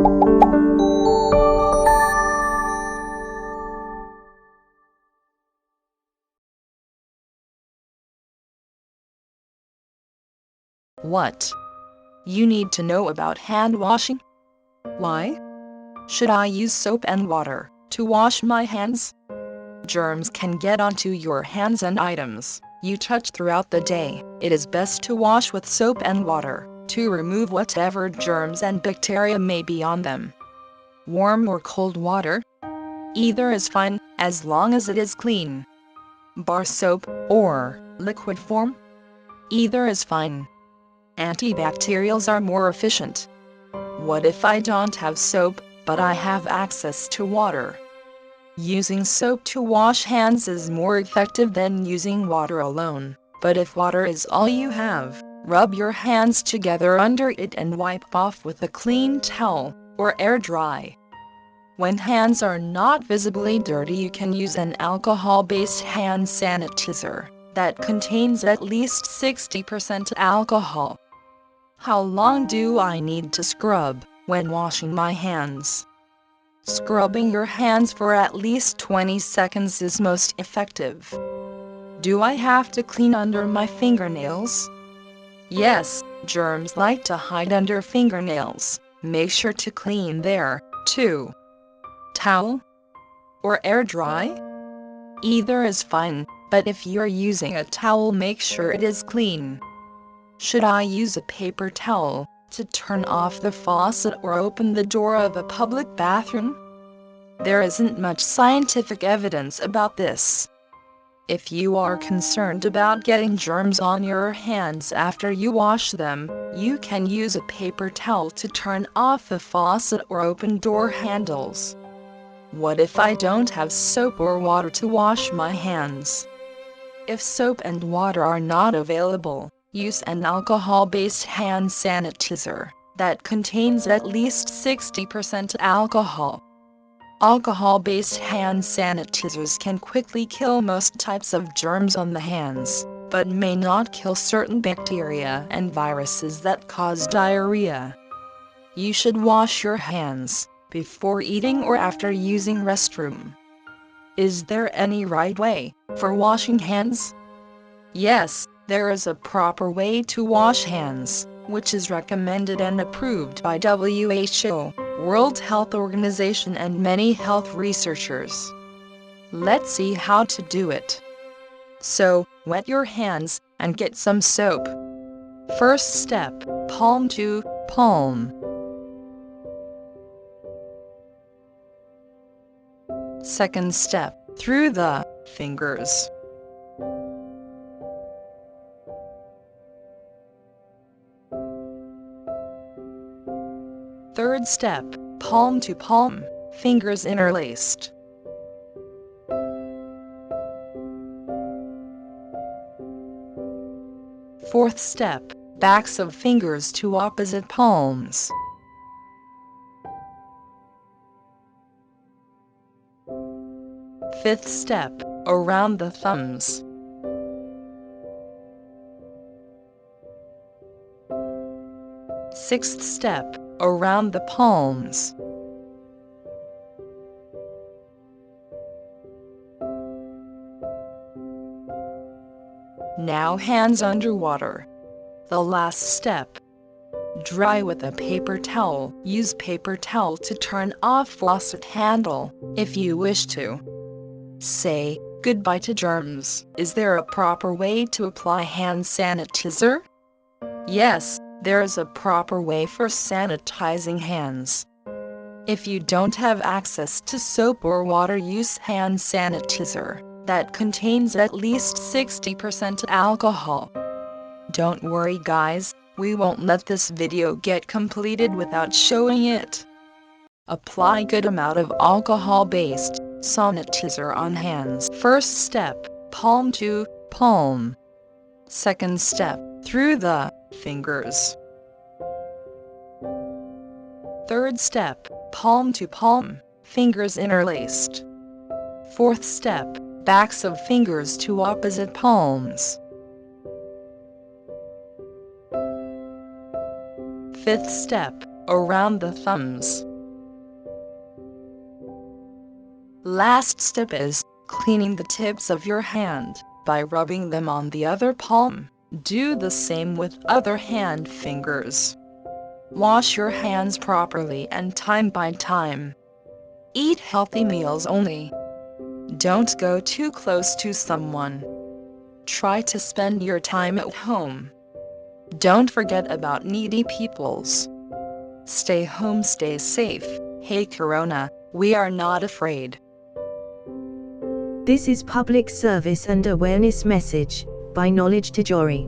What you need to know about hand washing? Why should I use soap and water to wash my hands? Germs can get onto your hands and items you touch throughout the day. It is best to wash with soap and water to remove whatever germs and bacteria may be on them. Warm or cold water? Either is fine, as long as it is clean. Bar soap or liquid form? Either is fine. Antibacterials are more efficient. What if I don't have soap, but I have access to water? Using soap to wash hands is more effective than using water alone, but if water is all you have, rub your hands together under it and wipe off with a clean towel or air dry. When hands are not visibly dirty, you can use an alcohol-based hand sanitizer that contains at least 60% alcohol. How long do I need to scrub when washing my hands? Scrubbing your hands for at least 20 seconds is most effective. Do I have to clean under my fingernails? Yes, germs like to hide under fingernails. Make sure to clean there, too. Towel or air dry? Either is fine, but if you're using a towel, make sure it is clean. Should I use a paper towel to turn off the faucet or open the door of a public bathroom? There isn't much scientific evidence about this. If you are concerned about getting germs on your hands after you wash them, you can use a paper towel to turn off the faucet or open door handles. What if I don't have soap or water to wash my hands? If soap and water are not available, use an alcohol-based hand sanitizer that contains at least 60% alcohol. Alcohol-based hand sanitizers can quickly kill most types of germs on the hands, but may not kill certain bacteria and viruses that cause diarrhea. You should wash your hands before eating or after using restroom. Is there any right way for washing hands? Yes, there is a proper way to wash hands, which is recommended and approved by WHO, World Health Organization, and many health researchers. Let's see how to do it. So, wet your hands and get some soap. First step, palm to palm. Second step, through the fingers. Third step, palm to palm, fingers interlaced. Fourth step, backs of fingers to opposite palms. Fifth step, around the thumbs. Sixth step, around the palms. Now hands under water. The last step. Dry with a paper towel. Use paper towel to turn off faucet handle, if you wish to. Say goodbye to germs. Is there a proper way to apply hand sanitizer? Yes, there is a proper way for sanitizing hands. If you don't have access to soap or water, use hand sanitizer that contains at least 60% alcohol. Don't worry guys, we won't let this video get completed without showing it. Apply good amount of alcohol-based sanitizer on hands. First step, palm to palm. Second step, through the fingers. Third step, palm to palm, fingers interlaced. Fourth step, backs of fingers to opposite palms. Fifth step, around the thumbs. Last step is cleaning the tips of your hand by rubbing them on the other palm. Do the same with other hand fingers. Wash your hands properly and time by time. Eat healthy meals only. Don't go too close to someone. Try to spend your time at home. Don't forget about needy peoples. Stay home, stay safe. Hey Corona, we are not afraid. This is public service and awareness message by Knowledge Tijori.